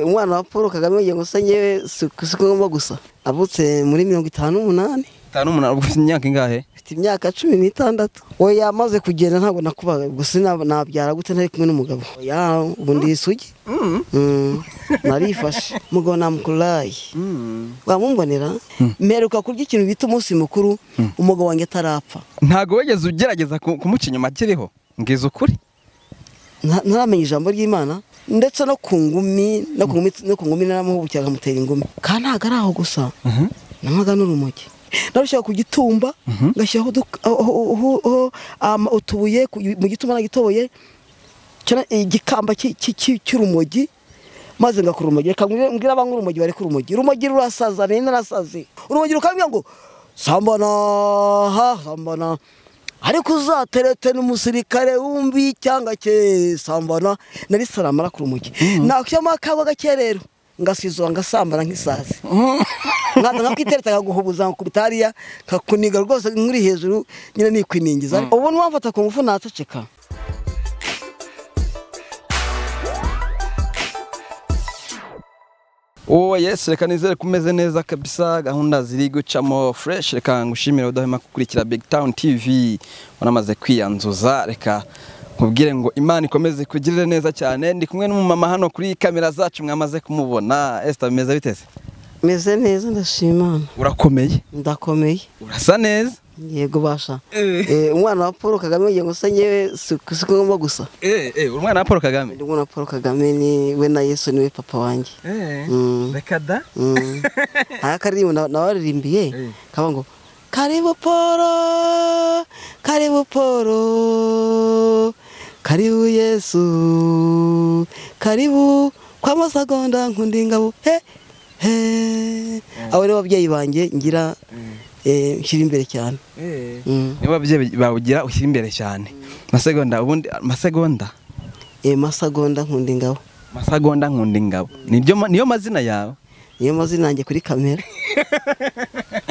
umwana wa Paul Kagame yagiye ngo senyewe siko ngomba gusa avutse muri 58 58 ufite imyaka ingahe? Mfite imyaka 16. Oya amaze kugenda ntabwo nakubaga gusa nabyara gute ntari kumwe n'umugabo. Oya ubundi isugi. Narifashe mugabo namukurayi. Wamumbonera mperuka kurya ikintu bita umunsi mukuru umugabo wanjye atarapfa. Ntago wegeze ugerageza kumuca inyuma akiriho ngize ukuri. Ntaramenye ijambo ry'Imana ndetse no ku ngumi naramuhubukira nkamutera ingumi. Kandi ntago ari aho gusa. Namaga n'urumogi. Narushaka kugitumba ngashyiraho utubuye mu gituma nagitoboye cyane igikamba cy'urumogi maze ngakora urumogi mbwira abanga urumogi bari ku rumogi rurasaza narasaze urumogi rukambya ngo sambana ariko uzaterete n'umusirikare wumbi cyangwa cye sambana nari saramara ku rumogi nakyama kago gakerero ngasizwa ngasambana nk'isazi nkakitereta kaguhubuza ku bitariya kakuniga rwose nkuri hejuru nyine nikwiningiza ubu nwamfata ku ngufu nataceka. Yes, reka nizere kumeze neza kabisa, gahunda ziri gucamo fresh. Reka ngushimire udahema kukurikira Big Town TV, wanamaze kwiyanzuza. Reka nkubwire ngo Imana ikomeze kugirira neza cyane. Ndi kumwe n'umumama hano kuri kamera zacu mwamaze kumubona. Esther bimeze biteze? Meze neza ndashima. Urakomeye? Ndakomeye. Urasa neza? Yego basha. Umwana wa Paul Kagame yagiye ngo senyewe siko ngomba gusa. Umwana wa Paul Kagame? Ndi umwana wa Paul Kagame ni we na Yesu niwe papa wanjye. Reka da. Karirimbo nawaririmbiye kaba ngo karibu Paul, karibu Paul, karibu Yesu, karibu kwa masagonda nkundingabo abo ni ababyeyi banjye ngira nshyira imbere cyane. Niba ababyeyi bawugira ushyira imbere cyane. Masegonda ubundi masegonda nkundingabo. Masegonda nkundingabo niyo mazina yawe? Niyo mazina yanjye kuri kamera.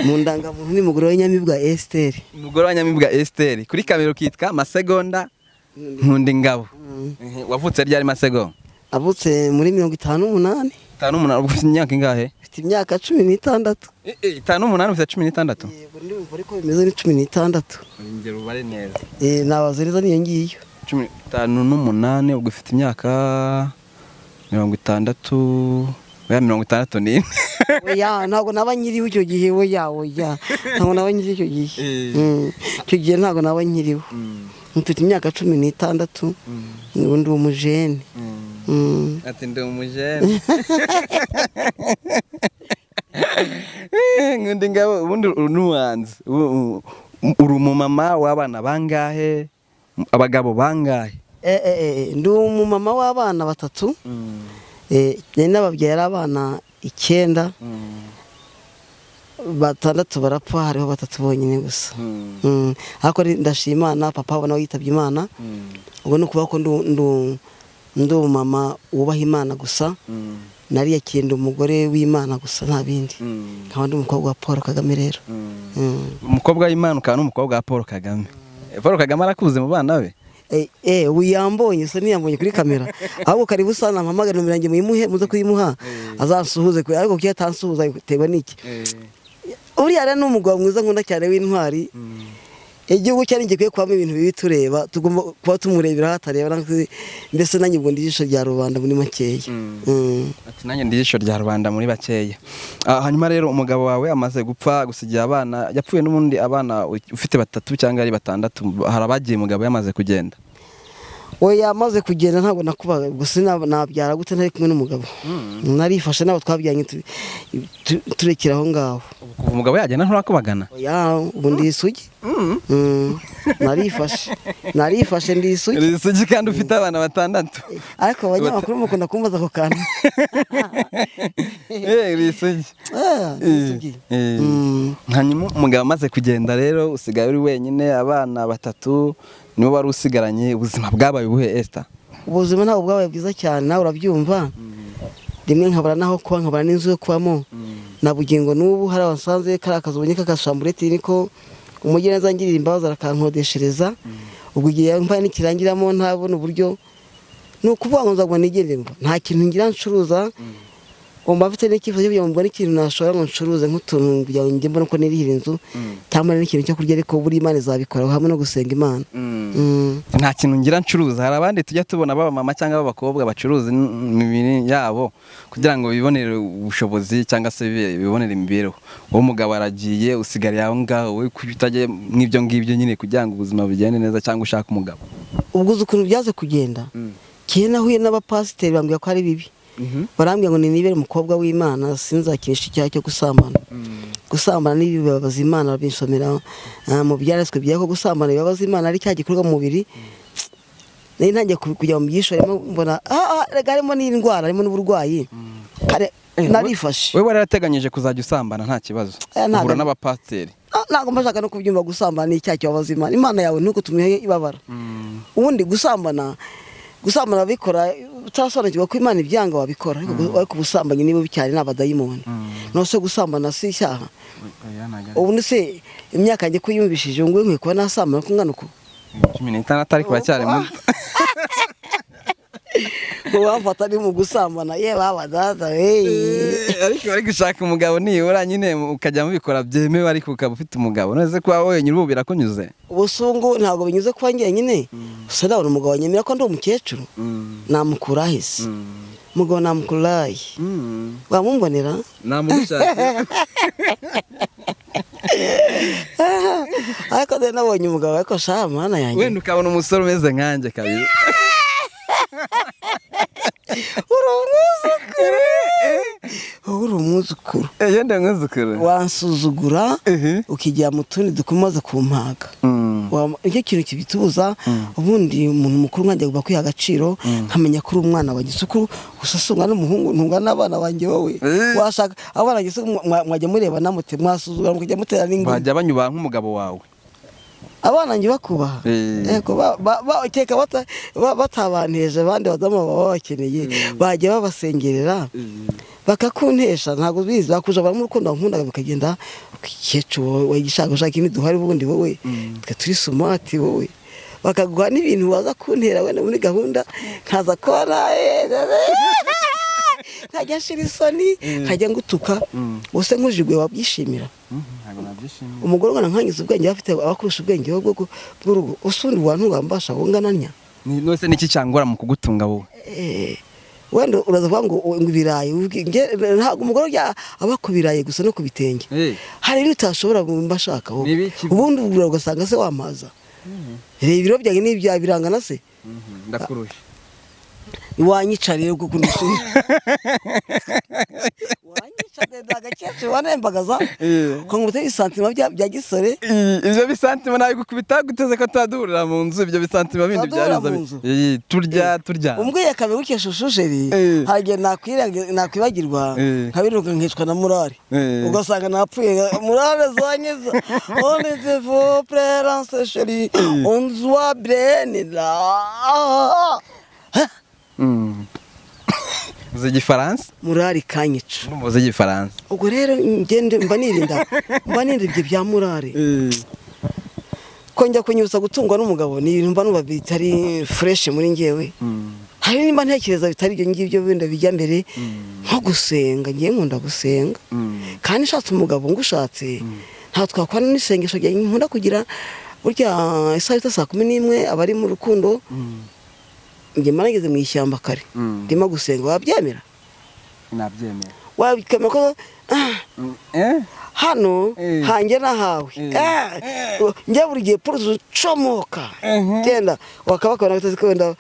Mu ndangamuntu ni mugore wa Nyamibwa Esther. Mugore wa Nyamibwa Esther kuri kamera ukitwa Masegonda nkundingabo. Wavutse ryari Masegonda? Avutse muri 58. 58 ufite imyaka ingahe? Mfite imyaka 16. 58 ufite 16? Yego ndi umugore ko bimeze ni 16. Ingero ubare neza. Nabazereza niyo ngiyo. 58 ubwo ufite imyaka 60 oya 64. Oya ntago naba nyiriho icyo gihe oya ntago naba nyiriho icyo gihe. Icyo gihe ntago naba nyiriho. Mfite imyaka 16 ndi umujene. Ati ndi umujene. Nkundingabo ubundi nuwanze uri umumama w'abana bangahe? Abagabo bangahe? Ndi umumama w'abana 3. N'ababyara abana 9. 6 barapfa hariho 3 bonyine gusa. Ariko ndashimana papa abona yitabye Imana. Ubwo no kuba ko ndi umumama wubaha Imana gusa. Nari yakindi umugore w'Imana gusa nta bindi. Nkaba ndi umukobwa wa Paul Kagame rero. Umukobwa w'Imana ukaba n'umukobwa wa Paul Kagame. Paul Kagame arakuze mu bana be? Uyambonye se niyambonye kuri kamera. Ahubwo karibu sana mpamagara nomero yanjye muyimuhe muze kuyimuha azansuhuze kuri ariko kiya tansuhuza bitewe n'iki. Uriya rero n'umugabo mwiza nkunda cyane w'intwari. Igihugu cyari ngiye kwama ibintu bibi tureba tugomba kuba tumurebera hatareba mbese nanjye ubwo ndijisho rya rubanda muri makeya. Ati nanjye ndijisho rya rubanda muri bakeya. Hanyuma rero umugabo wawe amaze gupfa gusigira abana yapfuye n'ubundi abana ufite 3 cyangwa ari 6 harabagiye umugabo yamaze kugenda? Oya amaze kugenda ntabwo nakubaga gusa nabyara gute ntari kumwe n'umugabo. Narifashe nabo twabyanye turekira aho ngaho. Umugabo yagenda nturakubagana? Oya ubundi isugi. Narifashe ndi isugi. Isugi kandi ufite abana 6. Ariko abanyamakuru mukunda kumbaza ako kantu. Isugi. Isugi. Hanyuma umugabo amaze kugenda rero usigaye uri wenyine abana 3 nibo wari usigaranye. Ubuzima bwabaye buhe Esther? Ubuzima ntabwo bwabaye bwiza cyane nawe urabyumva. Rimwe nkabara naho kuba nkabara n'inzu yo kubamo. Nabugingo n'ubu hari abasanze kari akazubonye kakashambureti niko umugeneza ngirira imbabazi arakankodeshereza. Ubwo igihe mbaye nikirangiramo ntabona uburyo ni ukuvuga ngo nzagwa nigendere nta kintu ngira ncuruza umva mfite n'ikibazo cyo mbona ikintu nashobora ngo ncuruze nk'utuntu kugira ngo njye mbone ko nirihira inzu cyangwa n'ikintu cyo kurya ariko buri Imana izabikora hamwe no gusenga Imana. Nta kintu ngira ncuruza. Hari abandi tujya tubona baba mama cyangwa abakobwa bacuruza imibiri yabo kugira ngo bibonere ubushobozi cyangwa se bibonere imibereho. Uwo mugabo aragiye usigariye aho ngaho we kubitajye nk'ibyo ngibyo nyine kugira ngo ubuzima bugende neza cyangwa ushaka umugabo. Ubwo ukuntu byaze kugenda kiye nahuye n'abapasiteri bambwira ko ari bibi. Barambwira ngo nibere umukobwa w'Imana sinzakinisha icyaha cyo gusambana. Gusambana ni bibabaza Imana binsomera mu byaraswe byako gusambana bibabaza Imana ari cya gikorwa mu mubiri. Nari ntangiye kujya mu byishoremo mbona rega harimo n'indwara harimo n'uburwayi. Kare narifashe. Wewe warateganyije kuzajya usambana nta kibazo. Uhura n'abapasiteri. Ntabwo mbashaka no kubyumva gusambana ni icyaha kibabaza Imana. Imana yawe ntuko tumiye ibabara. Ubundi gusambana bikora utasobanukirwa ko Imana ibyanga wabikora ariko ubusambanyi nibo bicyari n'abadayimoni nose gusambana si icyaha. Ubu se imyaka ngiye kuyumvishije ngo nkwe kuba nasambana kungana uko 16 ariko bacyari mu wamfata ni mu gusambana ye baba dada ariko bari gushaka umugabo nibura nyine ukajya mubikora byemewe ariko ukaba ufite umugabo neze ko wowe nyine ubu birakunyuze. Ubusungu ntabwo binyuze kwa njye nyine gusa ndabona umugabo nyemera ko ndi umukecuru namukura hisi umugabo namukuraye wamumbonera namugushaka ariko de nabonye umugabo ariko sha mana yanjye wenda ukabona umusore umeze nkanjye kabiri uri umwuzukuru yenda mwuzukuru wansuzugura ukijya mu tundi dukomaze kumpaga icyo kintu kibitubuza ubundi umuntu mukuru nkanjye agomba kwiha agaciro nkamenya ko uri umwana wa gisuku usasunga n'umuhungu ntunga n'abana banjye wowe washaka abana gisuku mwajya mureba namute mwasuzugura mukajya mutera n'ingoma bajya banyubaha nk'umugabo wawe abana ngi bakubaha yego bakeka batabanteje abandi badamu baba bakeneye bajya babasengerera bakakuntesha ntabwo bizi bakuja bari mu rukundo nkundaga bikagenda ukikecu wayigishaka ushaka ini duhari bundi wowe turi sumati wowe bakaguha n'ibintu waza kuntera wenda muri gahunda nkaza kora ntajya shira isoni ntajya ngutuka bose nkujigwe wabyishimira umugore ungana nkangiza ubwenge bafite abakurusha ubwenge bw'urugo usundi wantu wambasha wongananya nose niki cyangora mu kugutunga wowe wenda urazavuga ngo ibirayi ntabwo umugore aba ku birayi gusa no ku bitenge hari ibintu utashobora mbashaka ubundi ugasanga se wamaza reba ibiro byanjye n'ibya birangana se ndakurusha wanyicariye kuko ndusubira wanyicariye ndagakecuru wanembagaza ko nguteye isantima bya gisore ibyo bisantima nabi gukubita guteze ko tadurira mu nzu ibyo bisantima bindi byabiza turya umbwiye kabe gukeshusheri hagiye nakwibagirwa nkabiruka nkicwa na murari ugasanga napfuye murari zanyeza on était vos présence chérie on doit brenela uzi igifaransa murari kanyica uzi igifaransa ubwo rero ngende mba nirinda ibyo bya murari ko njya kunyuza gutungwa n'umugabo ni ibintu mba nuba bitari fresh muri ngewe hari nimba ntekereza bitari ibyo ngibyo bindi bijya mbere nko gusenga ngiye nkunda gusenga kandi nshatse umugabo ngushatse nta twakwana n'isengesho rya nkunda kugira burya isaha 11 abari mu rukundo njye marageze mu ishyamba kare ndimo gusenga wabyemera nabyemera wabikama ko hano hanjye nahawe njye buri gihe puruzu comoka genda wakabakabona guteze ko wenda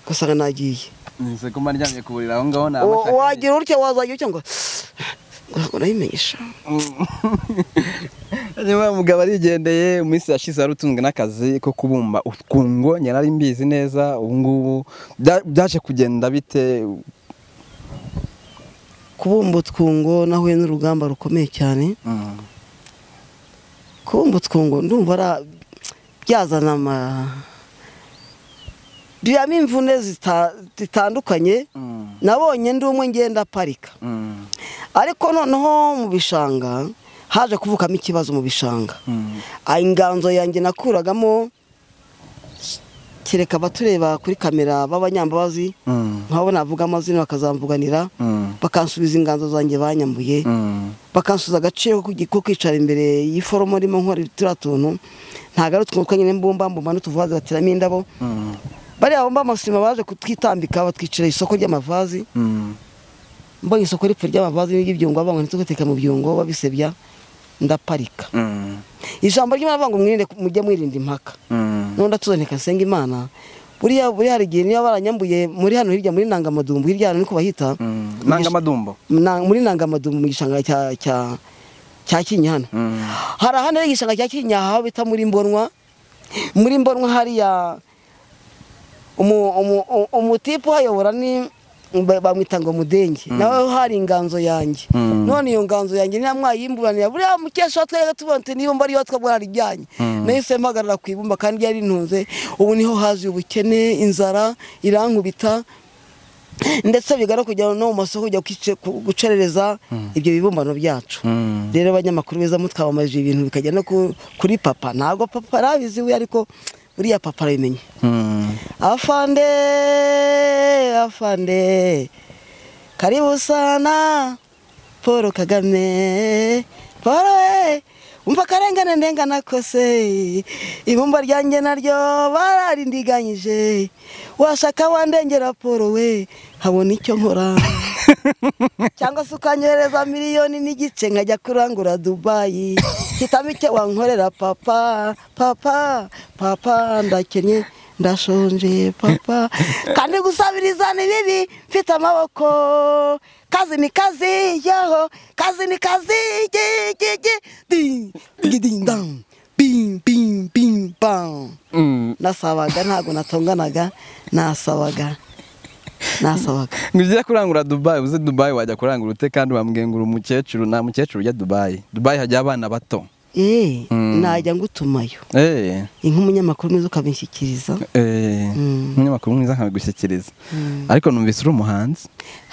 gusanga nagiye nse ko maryamye kuburira aho ngaho nabashaka wagira urutya wazagiye cyangwa urayimenyesha nyuma umugabo arigendeye umunsi yashize arutunzwe n'akazi ko kubumba utwungo nyarari mbizi neza ubu ngubu byaje kugenda bite kubumba utwungo nahuye n'urugamba rukomeye cyane kubumba utwungo ndumva byazana byamo imvune zitandukanye nabonye ndi umwe ngenda parika ariko noneho mu bishanga haje kuvukamo ikibazo mu bishanga inganzo yanjye nakuragamo kereka abatureba kuri kamera b'abanyambabazi nk'abo navuga amazina bakazamvuganira bakansubiza inganzo zanjye banyambuye bakansubiza agaciro ko kwicara imbere y'iforomo ririmo nkora turiya tuntu ntabwo ari utwo nyine mbumba n'utuvaze bateramo indabo bariya bomba amasima baje kutwitambika batwicira isoko ry'amavazi mbonye isoko ripfa ry'amavazi n'ibyungo abanywa ndetse guteka mu byungo babisebya ndaparika ijambo ry'Imana avuga ngo mwirinde mujye mwirinda impaka none ndatuzaneka nsenga Imana buriya hari igihe niyo baranyambuye muri hano hirya muri Nangamadumbu hirya hano niko bahita Nangamadumbu muri Nangamadumbu mu gishanga cya Kinyinya hano hari ahandi igishanga cya Kinyinya aho bita muri Mbonwa hariya umutipu hayobora ni bamwita ngo Mudenge nawe hari inganzo yanjye none iyo nganzo yanjye niya mwayimburanira buriya mukesha twega tubonte niyo mba ari watwa bwararijyanye nahise mpagarara ku ibumba kandi yari ntunze ubu niho hazi ubukene inzara irankubita ndetse bigara kujya no mu masoko kujya gucerereza ibyo bibumbano byacu rero abanyamakuru beza mutwabamaje ibintu bikajya no kuri papa ntabwo papa arabizi we ariko buriya papa arabimenye afande karibu sana Paul Kagame Paul umva karengane ndengana kose ibumba ryanjye naryo bararindiganyije washaka wandengera Paul we habona icyo nkora cyangwa se ukanyohereza miliyoni n'igice nkajya kurangura Dubai kitamo icyo wankorera papa ndakennye ndashonje papa kandi gusabiriza ni bibi mfite amaboko kazi ni kazi yaho kazi ni kazi ding bing bang nasabaga ntago natonganaga nasabaga ngujya kurangura Dubai uze Dubai wajya kurangura ute kandi wambwengura umukecuru na mukecuru ujya Dubai hajya abana bato najya ngutumayo nk'umunyamakuru mwiza ukabinshyikiriza umunyamakuru mwiza nkabigushyikiriza ariko numvise uri umuhanzi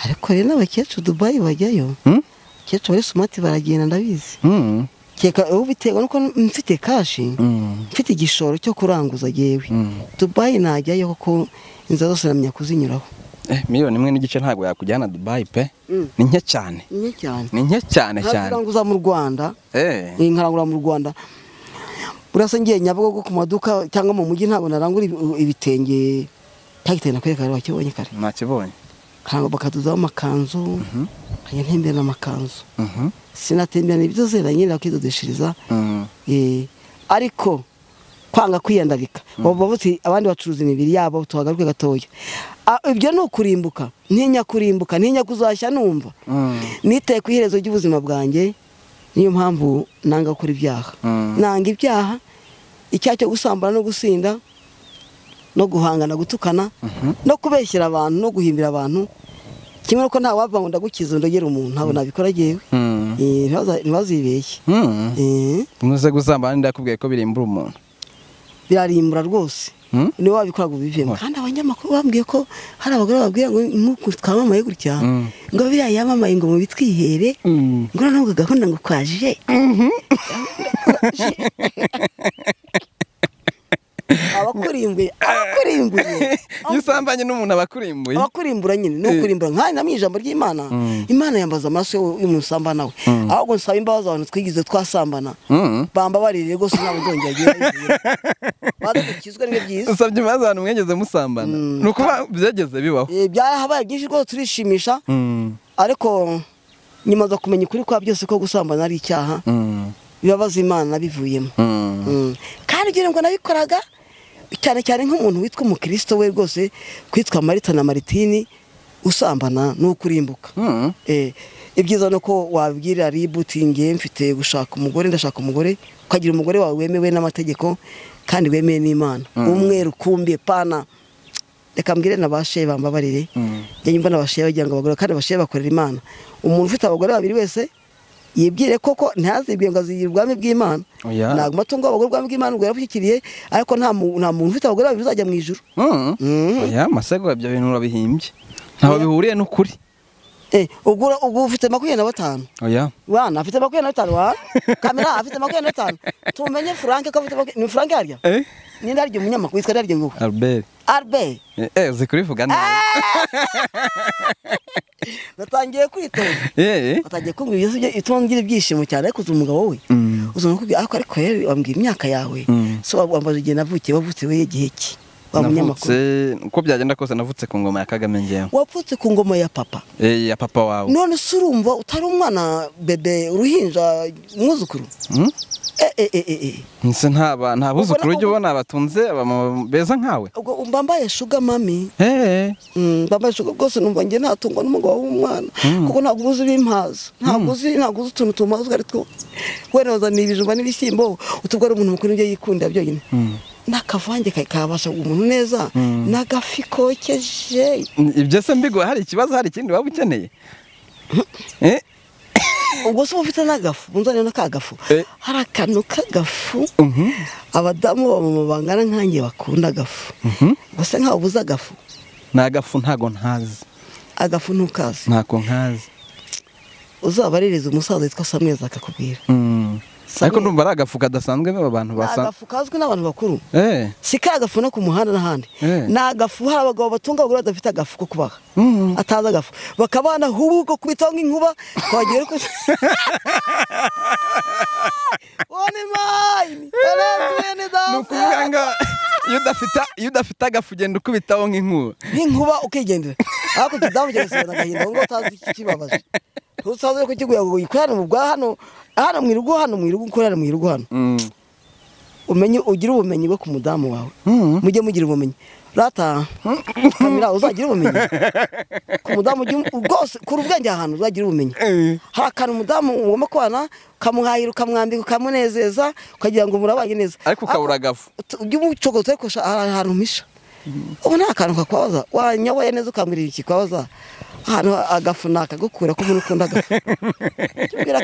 ariko rero n'abakecuru Dubai bajyayo abakecuru bari smart baragenda ndabizi keka ubu biterwa nuko mfite kashi mfite igishoro cyo kuranguza yewe Dubai najyayo kuko inzira zose namenya kuzinyuraho miliyoni imwe n'igice ntabwo yakujyana Dubai pe ni nke cyane kuranguza mu Rwanda nkarangura mu Rwanda burasa ngiye Nyabugogo ku maduka cyangwa mu mujyi ntabwo narangura ibitenge cyagitenda kwereka rero wakibonye kare nakibonye kandi bakaduzaho amakanzu kanya ntembera n'amakanzu sinatembera n'ibyo zera nyine akidodeshiriza ariko kwanga kwiyandarika bavuze abandi bacuruza imibiri yabo tuhagaruke gatoya ibyo no kurimbuka ntinya kuzashya numva niteye ku iherezo ry'ubuzima bwanjye niyo mpamvu nanga gukora ibyaha nanga ibyaha icyaha cyo gusambana no gusinda no guhangana gutukana no kubeshyira abantu no guhimbira abantu kimwe nuko nta wava ngo ndagukiza ndogera umuntu ntabwo nabikora jewe ntibazibeshye muze gusambana ndakubwiye ko birimbura umuntu birarimbura rwose niwe wabikoraga ubivemo kandi abanyamakuru bambwiye ko hari abagore babwiye ngo nk'uko twamamaye gutya ngo biriya yamamaye ngo mu bitwihere ngo noneho gahunda ngo kwaje abakurimbuye yusambanye n'umuntu abakurimbura nyine no kurimbura nk'aho namwe ijambo ry'Imana Imana yambaza amaraso y'umusamba nawe ahubwo nsaba imbabazi abantu twigize twasambana bambabarire rwose ntabwo nzongera badukizwe n'ibyo byiza usabye imbabazi abantu mwegeze musambana nuko byageze bibaho byahabaye byinshi rwose turishimisha ariko nyuma zo kumenya ukuri kwa byose ko gusambana ari icyaha bibabaza Imana bivuyemo kandi ugira ngo nabikoraga cyane cyane nk'umuntu witwa umukristo we rwose kwitwa Marita na Maritini usambana no kurimbuka ibyiza nuko wabwira ributinge mfite gushaka umugore ndashaka umugore ukagira umugore wawe wemewe n'amategeko kandi wemeye n'Imana umwe rukumbiye pana reka mbwire nabashe bambabarire njye mbona abashe bagira ngo abagore kandi abashe bakorera Imana umuntu ufite abagore babiri wese yibwire koko ntazibwiye ngo azigire ubwami bw'Imana ntabwo matungo abagore ubwami bw'Imana ubwo yarabushyikiriye ariko nta muntu ufite abagore babiri uzajya mu ijuru masego ibyo bintu urabihimbye ntaho bihuriye n'ukuri ugura ufite 25. Oya. Wana afite 25 wa. Kamera afite 25. Tumenye Frank ko afite ni Frank harya? Ni ndaryo umunyamakuru witwa ndaryo ngo. Albert. Zikurivuga neza. Natangiye kwitoza. Natangiye kumbwira ibyo itongira ibyishimo cyane ariko umugabo we. Uzona ko ariko rero wambwira imyaka yawe. So wambaje igihe navukiye wavutse we igihe ki? Navutse uko byagenda kose navutse ku ngoma ya Kagame ngewe. Wapfutse ku ngoma ya papa? Ya papa wawe. None surumva utari umwana bebe uruhinja mwuzukuru? Nse nta buzukuru ujye ubona batunze beza nkawe. Ubwo mbambaye sugar mami. Mbambaye sugar gose numva nge natungwa n'umugabo w'umwana kuko ntabwo uzi bimpaza. Ntabwo uzi utuntu tumaze ari two. Wenoza nibijumba n'ibishyimbo utubwara umuntu mukuru nge yikunda byonyine. Nakavange kakabasha umuntu neza nagafi kokeje. Ibyo se mbigo hari ikibazo hari ikindi waba ukeneye? Ubwo se ufite nagafu unzane nakagafu. Hari akantu kagafu abadamu bamama bangana nkange bakunda agafu. Gusa nkaho ubuza agafu. Nagafu ntago ntazi. Agafu ntukazi. Ntako nkazi. Uzabaririza umusaza witwa Samuel akakubwira. Ariko ndumva ari agafu kadasanzwe abantu basa. Agafu kazwi n'abantu bakuru. Si kagafu no ku muhanda n'ahandi. Nagafu hari abagabo batunga bagura badafite agafu ko kubaha. Ataza agafu. Bakabana hubuko kubitaho nk'inkuba kwagera ko. One mine. Nukuganga iyo udafite agafu genda ukubitaho nk'inkuba. Nk'inkuba ukigendera. Ariko kidamu cyasubira agahinda ngo utazi kibabaje. Usaze ko kiguye ngo yikorana mu bwa hano mwirugo ukorera mwirugo hano. Umenye ugira ubumenyi bwo ku mudamu wawe. Mujye mugira ubumenyi. Rata kamera uzagira ubumenyi. Ku mudamu rwose ku rubwenge ahantu uzagira ubumenyi. Hakana umudamu ugomba kwana kamuhayira ukamwambika ukamunezeza ukagira ngo murabanye neza. Ariko ukabura agafu. Ujye umucogoza ariko ahantu misha. Ubu nta kantu kakwaza wanyawaye neza ukambwirira iki kwaza. Hano agafu nakagukura ko umuntu ukunda agafu. Kibwira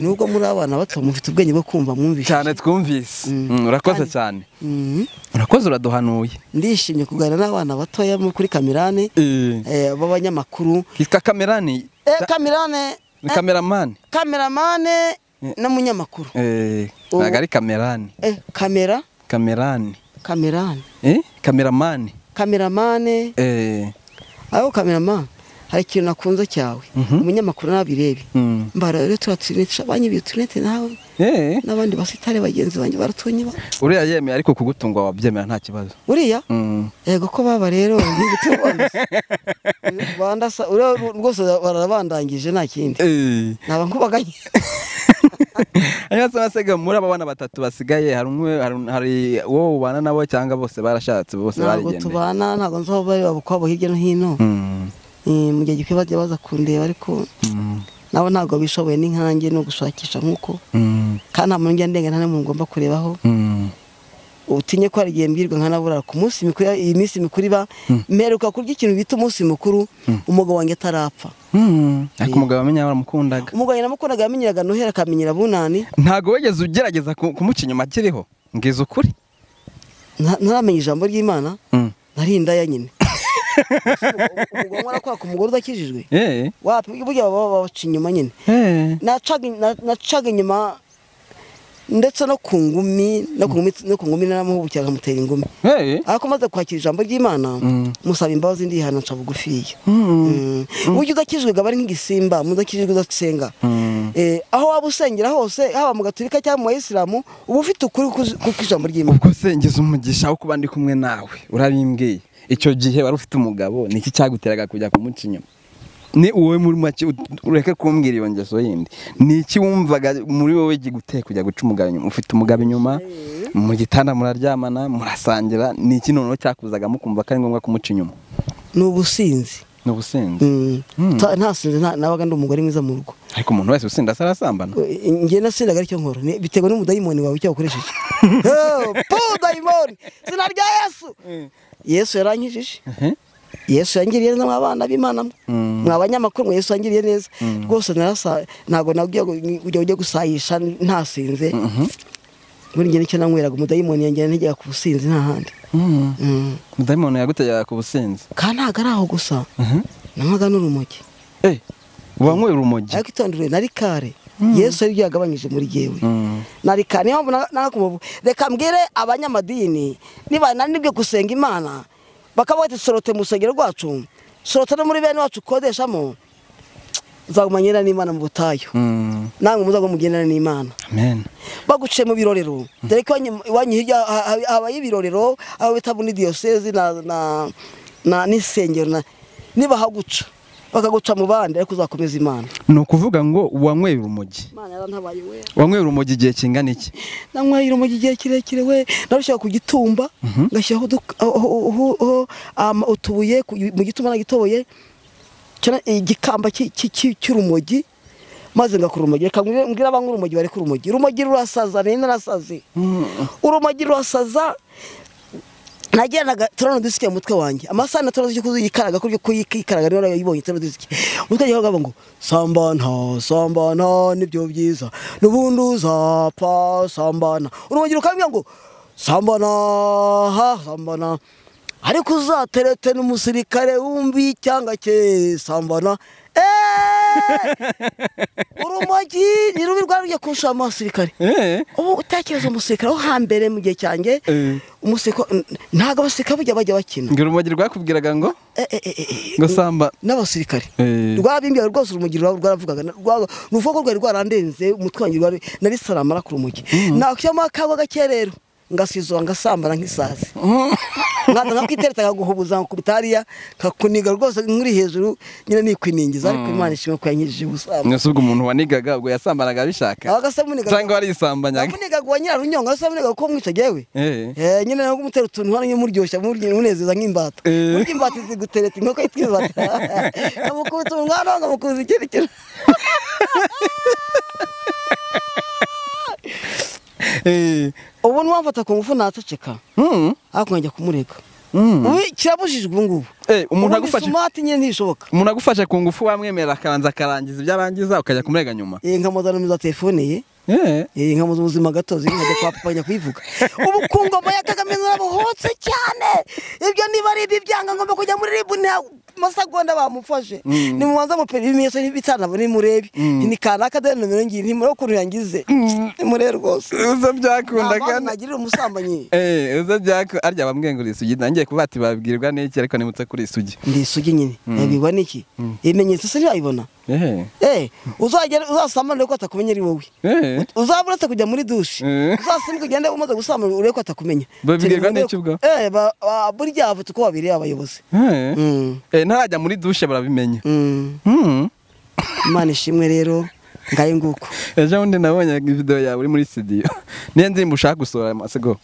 nubwo muri abana bato mufite ubwenge bwo kumva mwumvishe cyane twumvise. Urakoze cyane. Urakoze uraduhanuye. Ndishimye kuganira n'abana batoya kuri Kamerane b'abanyamakuru. Kitwa Kamerane. Kamerane. Ni Kameramane. Kameramane na munyamakuru. Nagari Kamerane. Kamera. Kamerane. Kamerane. Kameramane. Kameramane. Aho kameramane hari ikintu nakunze cyawe. Umunyamakuru nabirebe. Mbara rero turatsinitsha abanyibiye tunete nawe. Nabandi basitare bagenzi banjye baratonye ba. Uriya yemeye ariko kugutungwa wabyemera nta kibazo. Uriya? Yego ko baba rero n'ibitubona. Bandasa rwose barabandangije nta kindi. Naba nkubaganye. Anyatse basega muri abana batatu basigaye hari wowe ubana nabo cyangwa bose barashatse bose barigendeye. Ntabwo tubana ntabwo nzo bari babukwabo hirya no hino. Mu gihe gikwiye baza kundeba ariko nabo ntabwo bishoboye n'inkange no gushakisha nkuko. Kandi nta muntu njya ndenga nta n'umuntu ngomba kurebaho. Utinye ko ari igihe mbwirwa nkanabura ku munsi mikuru iyi minsi mikuru iba mperuka kurya ikintu bita umunsi mukuru umugabo wanjye atarapfa. Ariko umugabo amenya baramukundaga. Umugabo namukundaga yamenyeraga Nohera akamenyera Bunani. Ntago wegeze ugerageza kumuca inyuma kiriho ngize ukuri. Ntaramenye ijambo ry'Imana. Narinda ya nyine. Umugabo mwara kwa ku mugore udakijijwe. Wapi burya babaca inyuma nyine. Nacaga inyuma ndetse no ku ngumi naramuhubukira akamutera ingumi. Ariko maze kwakira ijambo ry'Imana musaba imbabazi ndihana nca bugufiya. Burya udakijwe gabari nk'igisimba mudakijwe udasenga. Aho waba usengera hose haba mu Gatolika cyangwa mu Isilamu uba ufite ukuri kuko ijambo ry'Imana. Ubwo sengeza umugisha wo kuba ndi kumwe nawe urabimbwiye. Icyo gihe wari ufite umugabo niki cyaguteraga kujya kumuca inyuma? Ni uwe muri make ureke kumbwira iyo ngeso yindi. Niki wumvaga muri wowe giguteye kujya guca umugabo inyuma? Ufite umugabo inyuma mu gitanda muraryamana murasangira niki noneho cyakuzaga mukumva ko ari ngombwa kumuca inyuma? N'ubusinzi. N'ubusinzi. Ntasinze nabaga ndi umugore mwiza mu rugo. Ariko umuntu wese usinda asarasambana. Ngiye nasindaga aricyo nkora. Bitewe n'umudayimoni wawe icyo ukoresheje. Dayimoni. Sinarya Yesu. Yesu yarankijije. Yesu yangiriye neza mwabana b'Imana mwabanyamakuru Yesu yangiriye neza rwose narasa ntago nagiye ujye gusayisha ntasinze muri njye nicyo nanyweraga umudayimoni yanjye ntegera ku businzi nta handi. Umudayimoni yagutegera ku businzi kandi ntabwo ari aho gusa nanywaga n'urumogi. wanyweye urumogi ariko itondere nari kare Yesu yari yagabanyije muri jewe nari kare niyo nakumuvu reka mbwire abanyamadini niba nanibwe gusenga Imana bakaba bati sorote musengero rwacu sorote no muri bene wacu kodeshamo uzagumanyira n'Imana mu butayo namwe muzago mugendana n'Imana. Amen. Baguciye mu birorero dore ko wanyi hirya abaye ibirorero abo bitabuni diocese na n'isengero niba haguca bakaguca mu bandi ariko uzakomeza Imana. No kuvuga ngo wanyweye urumogi. Imana yarantabaye we. Wanyweye urumogi igihe kingana iki? Nanyweye urumogi igihe kirekire we narushaka ku gitumba ngashyiraho utubuye mu gitumba nagitoboye igikamba cy'urumogi maze ngakora urumogi reka mbwira abanywa urumogi bari ku rumogi. Urumogi rurasaza narasaze urumogi rurasaza nageraga turano disike mutwe wanjye amasana turazi cyo kuzikaraga kuryo kuyikaraga rero yibonye turano disike mutwe yaho gabo ngo sambana nibyo byiza nubundi uzapfa sambana urumogi rukambya ngo sambana ariko uzaterete n'umusirikare wumbi cyanga cye sambana urumogi ni rubi rwaruje kusha amasirikare ubu utakibaza umusirikare wo hambere mu gihe cyanjye umusirikare ntago abasirikare bajya bakina ngo urumogi rwakubwiraga ngo samba n'abasirikare rwabimbye rwose urumogi rwaravugaga nuvuga ko rwarandenze umutwe wanjye nari saramara ku rumogi nakyama kago gakerero ngasizo ngasambana nk'isazi nganda kwitereta guhubuza ku bitariya kakuniga rwose nkuri hejuru nyine nikwiningiza ariko Imana ishimwe ko yanyijije ubusamba. Nasubwo umuntu wanigaga ubwo yasambanaga bishaka agasamuniga cyangwa ari isambanyaga amuniga gwa nyira runyonga asamuniga ko mwica jewe nyine nako mutera utuntu hano muryoshya munezeza nk'imbata burya imbata zigutereta inkoko itwibata amukubita umwana ngamukuza ikerekera ubu nwamfata ku ngufu nataceka ariko njya kumurega kirabujijwe ubu ngubu umuntu agufasha smart nyine ntishoboka umuntu agufasha ku ngufu wamwemera akabanza akarangiza ibyo arangiza ukajya kumurega nyuma nkamuzana mu telefone ye nkamuza ubuzima gatozi nkajya kwa papa njya kwivuga ubu ku ngoma ya Kagame narabohotse cyane ibyo niba ari ibyanga ngomba kujya muri ribu masagonda bamufashe ni mubanza mu ibimenyetso n'ibitana bari murebe ni kanaka de nomero ngi ni muri ko yangize muri rwose uza byakunda kandi nagirira umusambanyi uza byako arya bamwengura isugi nangiye kubati babwirwa n'iki ariko nimutse kuri isugi ndi isugi nyine yabibwa n'iki ibimenyetso se ntibibona uzagera uzasamana ko atakumenya ari wowe uzaburetse kujya muri dushe uzasimbuka ugende umaze gusamana ureko atakumenya babwirwa n'iki ubwo burya avuze ko babiri abayobozi ntarajya muri dushe barabimenya Imana ishimwe rero ngaye nguko ejo undi nabonye video yawe uri muri studio niyo ndirimbo ushaka gusohora amasego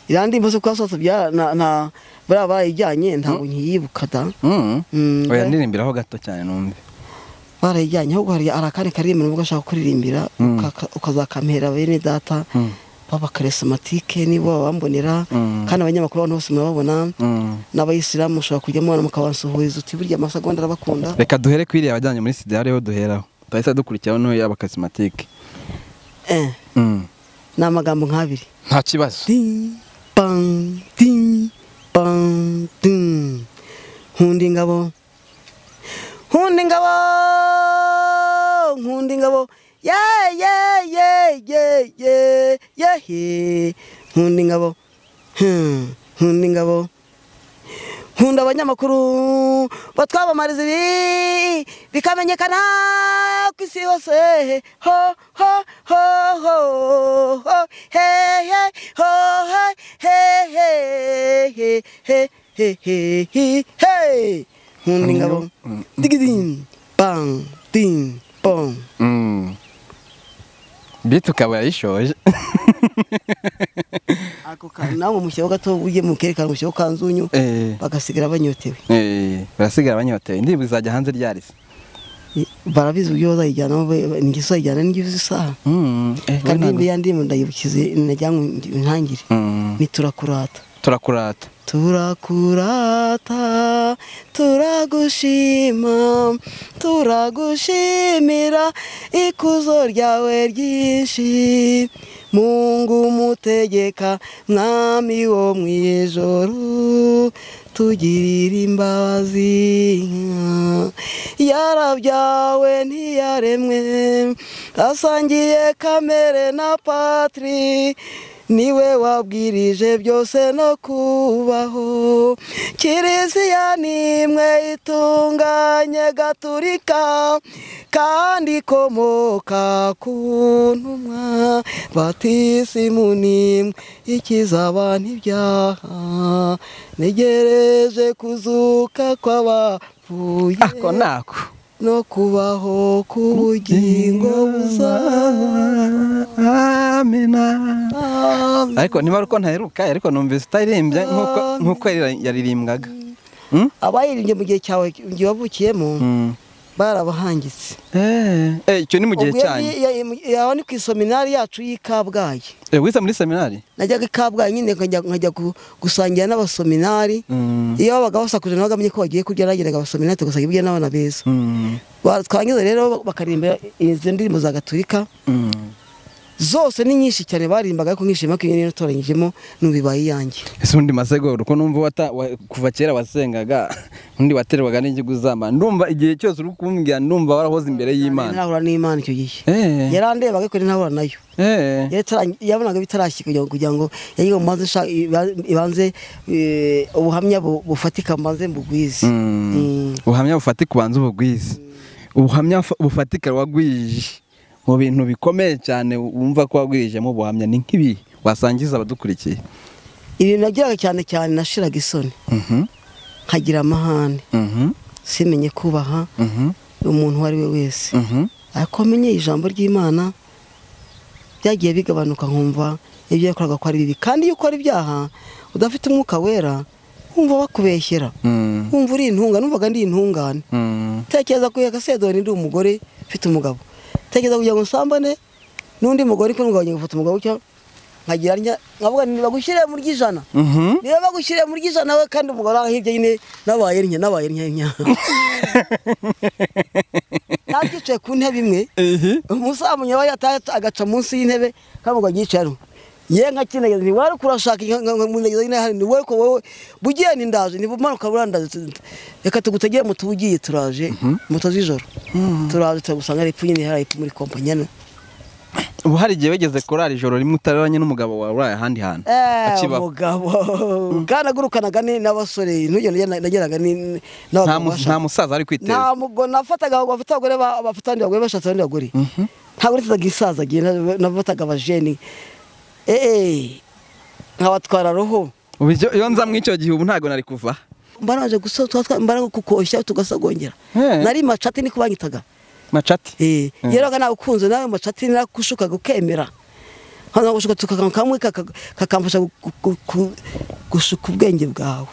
irandi mbazo kwasohotse bya na barayijyanye ntabwo nyiyibuka da oya ndirimbiraho gato cyane numve barayijyanye ahubwo hari arakane karimwe n'ubwo ashaka kuririmbira ukazakamera bene data baba charismatique nibo bambonera kandi abanyamakuru abantu bose murababona n'abayisilamu ushaka kujya mwana mukabansuhuza uti burya amasagonda arabakunda. Reka duhere kwiriye abajyanye muri studio ariho duheraho twahise dukurikiraho no yaba charismatique na magambo nk'abiri nta kibazo pang ting pang ting hundi ngabo hundi ngabo nkunda abanyamakuru batwabamariza ibi bikamenyekana ku isi yose ho ho ho ho ho he he ho he he he he he he he nkunda ingabo digiding bang ding bong bitu kaba yishoje ako nawe mushyiraho gato ujye mukerekana mushyiraho kanzunyu bagasigara banyotewe barasigara banyotewe indirimbo izajya hanze ryarise barabizi uburyo bazayijyana n'ingisayijyana n'ingisa kandi imbe yandimo ndayibukize najyanywe ntangire ni turakurata turagushima turagushimira ikuzo ryawe ryinshi Mungu mutegeka mwami wo mwijoro tugirira imbabazi yarabyawe ntiyaremwe asangiye kamere na patri niwe wabwirije byose no kubaho Kiliziya nimwe itunganye gaturika kandi ikomoka ku ntumwa batisimu nimwe ikiza abantu ibyaha negereje kuzuka kw'abapfuye ako nako no kubaho k'ubugingo buzaza amina ariko niba uko ntaheruka ariko numvise utaririmbye nk'uko yaririmbwaga abayirimbye mu gihe cyawe igihe wavukiyemo barabahangitse icyo ni mu gihe cyanyu yaho ni ku iseminari yacu y'i Kabgayi wize muri seminari najyaga i Kabgayi nyine nkajya gusangira n'abaseminari iyo babaga basakuje nabaga amenye ko bagiye kurya nageraga abaseminari tugasanga ibyo n'abana beza twangiza rero bakaririmba izo ndirimbo za gaturika zose ni nyinshi cyane barimbaga ariko nkishima ko iyo utoranyijemo nubibaye iyanjye ese undi masegoro uko numva kuva kera wasengaga undi waterwaga n'igihugu zama ndumva igihe cyose uri kumbwira ndumva warahoze imbere y'Imana nahura n'Imana icyo gihe yarandebaga ko ntahura nayo yabonaga bitarashyika kugira ngo yayiga mu ibanze ubuhamya bufatika mbanze mbugwize ubuhamya bufatika ubanze ubugwize ubuhamya bufatika wagwije mu bintu bikomeye cyane wumva ko wagwirijemo ubuhamya ni nk'ibi wasangiza abadukurikiye ibintu nagiraga cyane cyane nashiraga isoni nkagira amahane simenye kubaha umuntu uwo ari we wese ariko menye ijambo ry'Imana byagiye bigabanuka nkumva ibyo yakoraga ko ari bibi kandi iyo ukora ibyaha udafite umwuka wera wumva bakubeshyera wumva uri intunga numvaga ndi intungane tekereza ko yagasedoni ndi umugore ufite umugabo tegeza kugira ngo nsambane n'undi mugore ko ngabanye gufata umugabo cyo nkagira nkavuga niba gushyire mu ry'ijana niba bagushyire mu ry'ijana we kandi umugore ahirye nyine nabaye nya nakicaye ku ntebe imwe umusamunya we agaca munsi y'intebe kandi ngo agicaro ye nkakinegeza ni wari kurashaka munegeza nyine hari ni we ko wowe bugiye nindaje ni bumanuka burandaze reka tugutegeye mu tubugiye turaje moto z'ijoro turaje tugusanga ari pfunyine hari muri kompanyana ubu hari igihe wegeze korari ijoro rimwe utararanye n'umugabo wawe uraye ahandi hantu umugabo kanagurukanaga n'abasore nageraga nta musaza ari kwiteza ntabwo nafataga abagore bafite abandi bagore bashatse abandi bagore ntabwo nitaga isaza nafataga abajeni nkabatwara roho iyo nza mw'icyo gihe ubu ntabwo nari kuva mbaraje mbaraga kukoshya tugasagongera nari macati niko banyitaga macati yeraga nawe ukunze nawe macati nakushuka gukemera hano gushuka tukakamwe kakamfasha gushuka ubwenge bwawe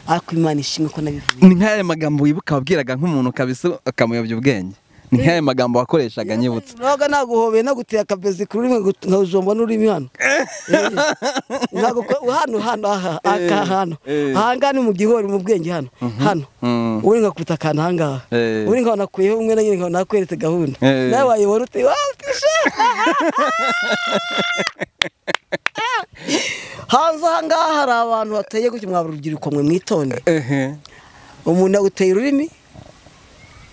ariko Imana ishimwe ko nabivuye ni nk'ayo magambo wibuka wabwiraga nk'umuntu kabisa akamuyobya ubwenge ni nk'ayo magambo wakoreshaga nyibutse naga naguhobeye naguteye akabezi kuri rimwe nkajomba n'urimi hano hano aha ni mu gihori mu bwenge hano uri nkakubita akantu aha ngaha uri nkaba nakuyeho umwe na nyine nkaba nakweretse gahunda nawe wayibona ute hanze aha ngaha hari abantu bateye gutya mwaba urubyiruko mwe mwitonde umuntu yaguteye ururimi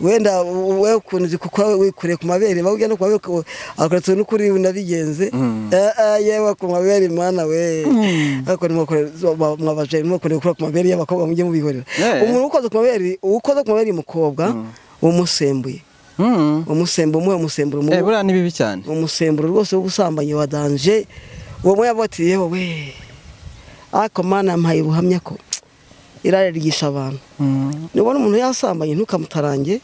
wenda wewe ukunze kuko wikureye ku mabere bawujya no kwawe akaratse n'ukuri unabigenze yewe ku mabere Imana we ariko mwabaje mukore kuri ku mabere y'abakobwa mujye mubihorera umuntu ukoze ku mabere y'umukobwa umusembuye umusemburo buriya ni bibi cyane umusemburo rwose w'ubusambanyi wa danje uwo mwe yabatiye we ariko Mana mpaye ubuhamya ko iraririgisha abantu nibona umuntu yasambanye ntukamutarange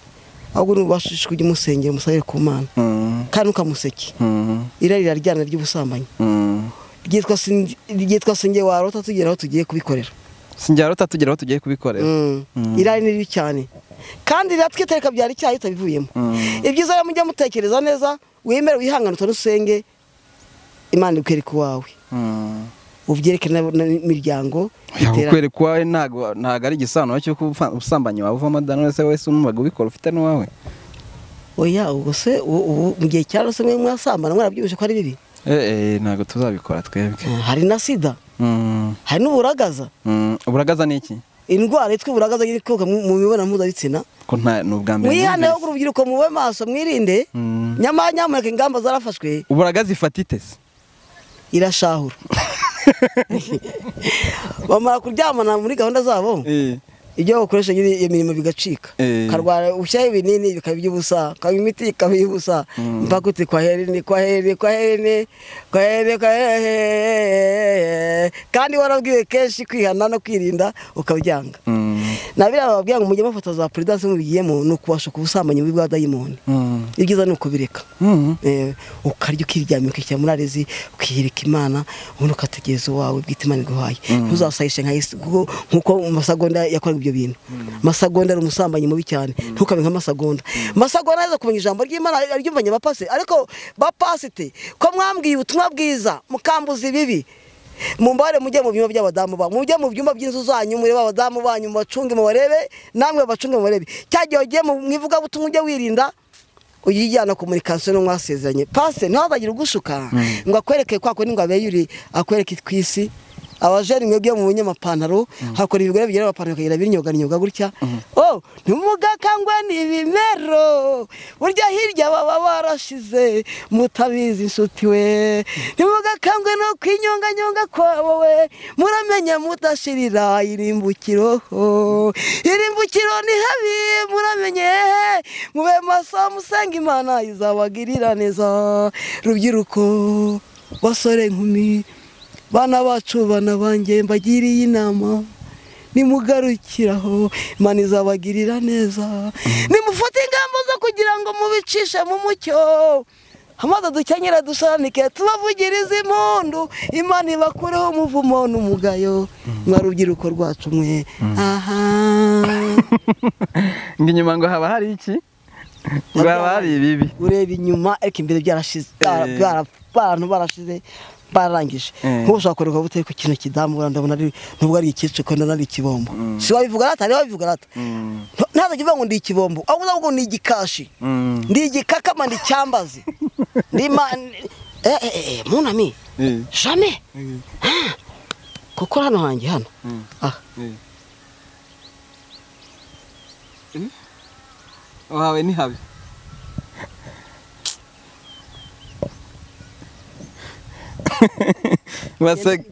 ahubwo nubashishwe kujya umusengera umusabire ku Mana kandi ukamuseke irarira ryana ry'ubusambanyi ryitwa singe warota tugeraho tugiye kubikorera irari ni cyane kandi ratwitereka byari cyayi utabivuyemo ibyiza yo mujya mutekereza neza wemere wihangana utanusenge Imana ikwereka wawe ubyereke n'imiryango yakwereka wawe ntago ari igisano cyo ubusambanyi wawe uvamo dano wese umwaga ubikora ufite n'uwawe oya ubwo se mu gihe cyarose mwe mwasambana mwarabyibushe ko ari bibi ntabwo tuzabikora twebwe. hari na sida, hari n'uburagaza. Uburagaza ni iki? Indwara yitwa uburagaza ikomoka mu mibonano mpuzabitsina. Ko nta n'ubwa mbere. Mwihane wo urubyiruko mube maso mwirinde. Nyamuneka ingamba zarafashwe. Uburagaza ifata itese irashahura. Bamara kuryamana muri gahunda zabo. Ibyo bakoresha imirimo bigacika. Karwara ushaye ibinini bikaba iby'ubusa, kaba imiti ikaba iby'ubusa. Mpaka uti kwa herene kandi warabwiwe kenshi kwihana no kwirinda ukabyanga. Nabira bababwira ngo mujye mufata za prudence mubigiyemo no kubasha kubusamanya muri bwa dayimoni. Ibyiza ni ukubireka. Ukarya ukiryamye ukishyira muri arezi ukihirika Imana ubundi ukategereza wawe bwite Imana iguhaye. Ntuzasayishe nkuko Masagonda yakora ibyo bintu. Masagonda ari umusambanyi mubi cyane. Ntukabe nka Masagonda. Masagonda aza kumenya ijambo ry'Imana aryumvanye bapase ariko bapasite ko mwambwiye ubutumwa bwiza mukambuza ibibi. Mumbare mujye mu byumba by'abadamu ba mujye mu byumba by'inzu zanyu muri abadamu banyu bacunge mu barebe namwe bacunge mu barebe cyagiye ugiye mu mwivuga butumwa ujye wirinda uyijyana communication no mwasezeranye pase ntazagira ugushuka ngo akwereke kwako ni ngo abeyuri akwereke twisi abajeri mwebwe mu bunyamapantaro hakora ibigore bigera abapantaro kagira binyoga gutya ntimugakangwe n'ibimero burya hirya baba barashize mutabizi inshuti we ntimugakangwe no kwinyonganyonga kwabo we muramenya mudashirira irimbukiro ni habi muramenye mube maso musenga Imana izabagirira neza rubyiruko basore nkumi bana bacu bana banjye mbagiriye inama nimugarukiraho Imana izabagirira neza nimufate ingamba zo kugira ngo mubicishe mu mucyo amaze dukenyera dusanike tubavugiriza impundu Imana ibakureho umuvumo n'umugayo mwa rubyiruko rwacu mwe nginyuma ngo haba hari iki ngo haba hari ibibi ureba inyuma ariko imbere byarashize abantu barashize barangije nk'ushaka kureka buteye ku kintu kidamura ndabona ari nubwo ari ikice ko nari ikibombo si wabivuga rata ari wabivuga rata ntaza kivuga ngo ndi ikibombo ahubwo ngo ni igikashi ndi igikakama ndi cyambazi ndi munami jamais kuko hano hanjye hano wawe ni habi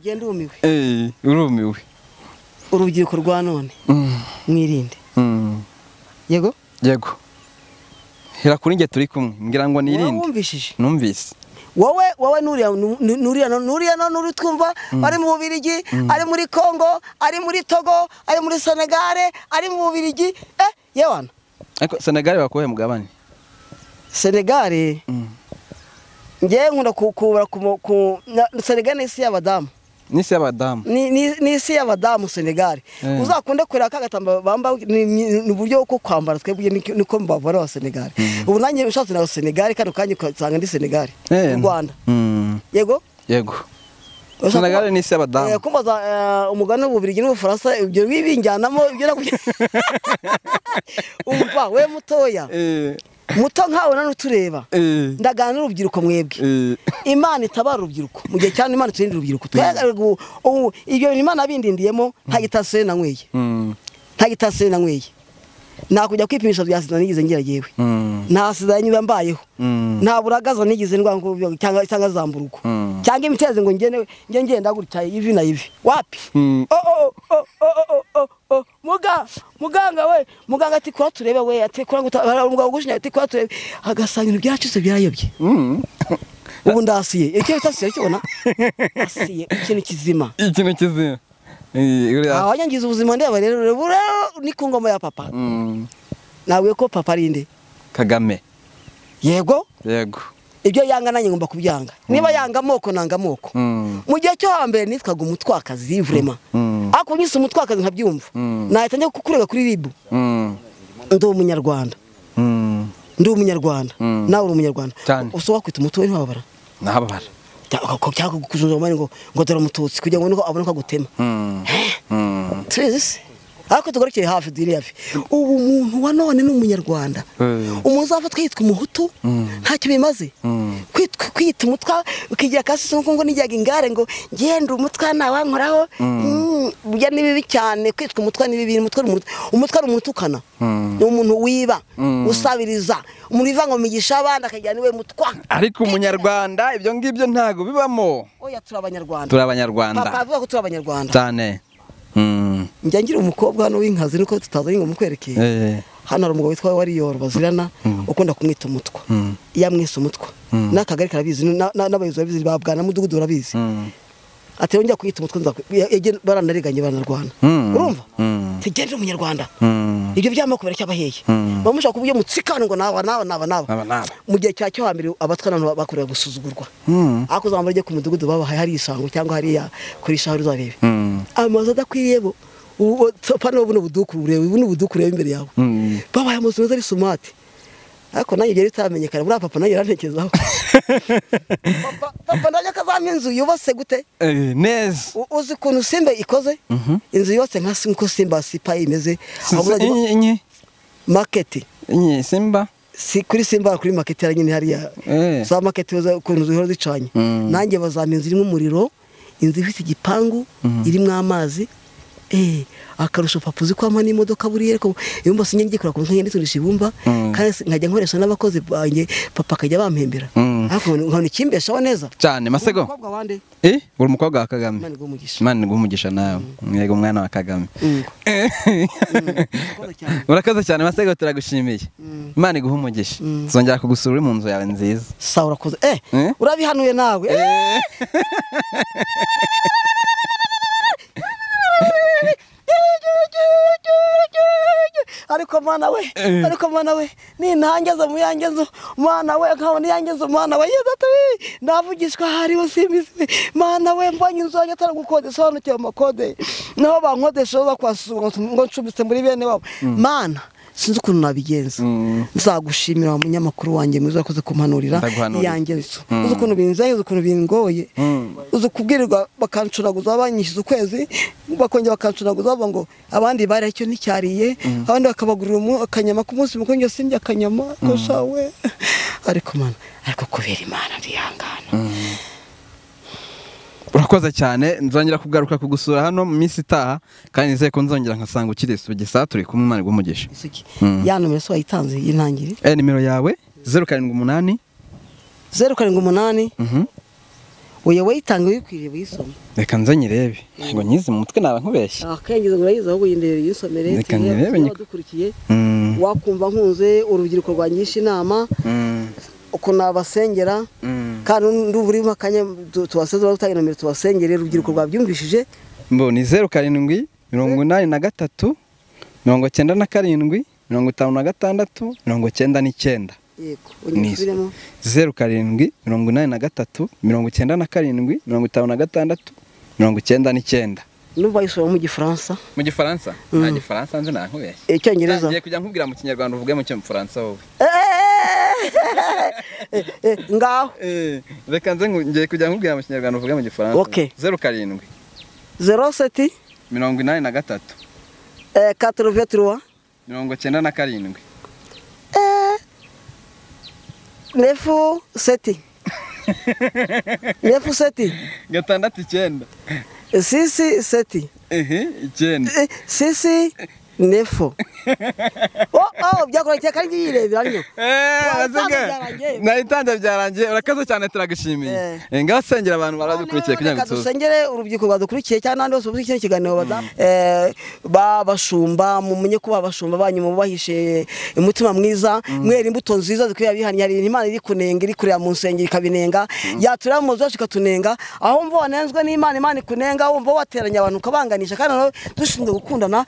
genda urumiwe urumiwe urubyiruko rwa none mwirinde yego hera kuri nge turi kumwe ngira ngo nirinde wumvishije numvise wowe nuriya nuri twumva ari mu Bubiligi ari muri Kongo ari muri Togo ari muri Senegal ari mu Bubiligi yewana ariko Senegal bakoye mugabane Senegal ngiye nkunda kubura ku Senegal n'isi y'abadamu n'isi y'abadamu Senegal uzakunde kureka kagatamba bamba ni buryo uko kwambara twebwe niko mbabara wa Senegal ubu nanjye ushatse na Senegal kandi ukanye kusanga ndi Senegal mu Rwanda yego Senegal n'isi y'abadamu kumbaza umugani w'Ububiligi n'Ubufaransa ibyo bibinjyanamo ibyo nakubye umva we mutoya muto nkawe nano tureba ndagana n'urubyiruko mwebwe Imana itabara urubyiruko mu gihe cyane Imana turinde urubyiruko ibyo Imana bindindiyemo nta gitasire nanyweye nakujya kwipimisha bya sida nigize ngira yewe nta sida nyuma mbayeho nta buragaza nigize ndwango cyangwa zamburuko cyangwa imiteze ngo ngenda gutya ivi na ivi wapi muganga ati kwa turebe we ati kwa umugabo gushinya ati kwa turebe agasanga ibintu byacitse byayobye ubu ndasiye icyo bitasiye cyona asiye ikintu kizima abanyangiza ubuzima ndeba rero ni ku ngoma ya papa nawe ko papa arinde Kagame yego ibyo yanga nanye ngomba kubyanga niba yanga amoko nanga amoko mu gihe cyo hambere nitwaga umutwakazi vraiment ako nyise umutwakazi nkabyumva nahita njya kukurega kuri ribu ndi umunyarwanda nawe uri umunyarwanda uso wakwita umutwe ntababara cyangwa kujunja mani ngo dore umututsi kugira ngo niko abone ko gutema tuzi ariko tugarukire hafi diri hafi ubu umuntu wa none ni umunyarwanda umuntu uzafatwa yitwa umuhutu ntacyo bimaze kwita umutwa ukigira kasi ngo nijyaga ingare ngo ngende umutwa nawankoraho burya ni bibi cyane kwitwa umutwa ni bibi umutwa ari umutukana ni umuntu wiba usabiriza umuntu ivanga mu migisha abandi akajya niwe mutwa ariko umunyarwanda ibyo ngibyo ntago bibamo oya turi abanyarwanda papa avuga ko turi abanyarwanda cyane njya ngira umukobwa hano w'inkazi nuko tutazanye ngo mukwerekeye hano hari umugabo witwa Wariyoro bazirana ukunda kumwita umutwa iyo amwise umutwa n'akagari karabizi n'abayobozi babizi babwana mudugudu barabizi ati yongera kwita umutwe baranariganye banarwana urumva tigende umunyarwanda ibyo byamako berekya baheye bamushaka kubyo mutsikana ngo naba mu gihe cya cyo hambere abatwa nano bakorera gusuzugurwa ako zambara rye ku mudugudu babahaye hari isango cyangwa hari ya kuri shahari uzarebe amazo adakwiriye bo pano buno budukure imbere yawe babaye amazo meza ari sumati ariko nanjye byari bitamenyekana buriya papa nanjye yarantekerezaho papa nanjye akazampa inzu yubatse gute neza uzi ukuntu Simba ikoze inzu yubatse nko Simba sipa imeze market Simba si kuri Simba kuri market ya nyine hariya za market ukuntu zihora zicanye nanjye bazampa inzu irimo umuriro inzu ifite igipangu irimo amazi akarusho papa uzi ko ama n'imodoka buriye ko ibumba sinye ngikora ku nkanye nditurisha ibumba kandi nkajya nkoresha n'abakozi banjye papa akajya bampembera ariko nkone kimbeshaho neza cyane Masego umukobwa wande uri umukobwa wa Kagame Imana igumugisha nawe mwego mwana wa Kagame urakaza cyane Masego turagushimiye Imana igumugisha zongera kugusura uri mu nzu yawe nziza sawa urakoze urabihanuye nawe ariko mana we ni ntangeza mu yangezo mana we nkaho ni yangezo mana we yezatu navugishwa hariho simbizi mana we mbonye inzu yanjye ataragukodesha hano cyo makode naho bankodesha bakwasura ngo ncubitse muri bene wabo mana sinzi ukuntu nabigenza nzagushimira wa munyamakuru wanjye mwiza wakoze kumpanurira yangezo uzi ukuntu binzaye uzi ukuntu bingoye uzi kubwirirwa bakancuraguza banyishiza ukwezi bakongera bakancuraguza bava ngo abandi bari icyo nticyariye abandi bakabagurira akanyama ku munsi muko njye sindya akanyama ko shawe ariko mana ariko kubera Imana ndihangana urakoze cyane nzongera kugaruka kugusura hano mu minsi itaha kandi nizeye ko nzongera nkasanga ukiri Sugisa turi kumwe Imana igumugisha ya numero so wayitanze y'intangire nimero yawe 078 oya wayitanga wikwiriye buyisoma reka nzanyirebe ngo nyize mu mutwe naba nkubeshya akengize ngo urayiza ahubwo yindere yisomere reka nyirebe dukurikiye wakumva nkunze urubyiruko rwangisha inama uko nabasengera kandi nduburi makanye tubasezera gutanga nomero tubasengere urubyiruko rwabyumvishije mbo ni 07 83 97 57 99 yego unyisubiremo 07 83 97 57 99 Numva yisoma mu Gifaransa nta Gifaransa nzi nankubeshye Icyongereza ngiye kujya nkubwira mu Kinyarwanda uvuge mu Cyongereza wowe ngaho reka nze ngiye kujya nkubwira mu Kinyarwanda uvuge mu Gifaransa 07 07 83 83 97 nefu seti gatandatu 9 sisi seti 9 sisi nefo byakora kandi yirebera ariko nayitanda byarangiye urakaze cyane turagushimiye ngaho sengera abantu baradukurikiye kugira ngo dusengere urubyiruko badukurikiye cyane nandi bose buzikire kiganiro babashumba mumenye ko babashumba banyu mubahishe umutima mwiza mwera imbuto nziza zikwiye bihanye hari Imana iri kunenga iri kureba mu nsengero ikabinenga yatura mu zo shikatunenga aho mvo wanenzwe n'Imana ikunenga wumva wateranya abantu kabanganisha kandi dushinzwe gukundana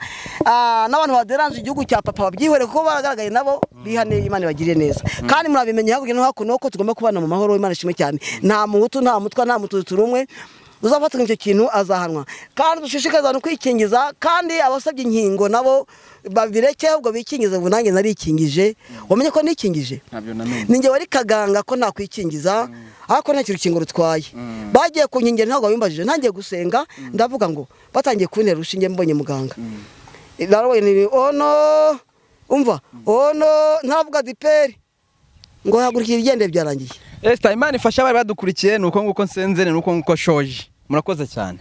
n'abantu baderanje igihugu cya papa babyihore ko baragaragaye nabo bihane Imana bagiriye neza kandi murabimenye hakurya no hakuno ko tugomba kubana mu mahoro Imana ishimwe cyane nta muhutu nta mutwa nta mutuzi turumwe uzafatanya icyo kintu azahanwa kandi dushishikaza no kwikingiza kandi abasabye inkingo nabo babireke ahubwo bikingiza ngo nanjye narikingije wamenye ko nikingije ninjye wari kaganga ko nakwikingiza ariko nta kirukingo rutwaye bagiye kunkingera ntabwo bimbajije ntangiye gusenga ndavuga ngo batangiye kuntera urushinge mbonye muganga narabonye ni ono umva ono ntavuga diperi ngo hagurikira igende byarangiye. Esther Imana ifasha bari badukurikiye nuko nguko nsenzene nuko nguko shoje murakoze cyane.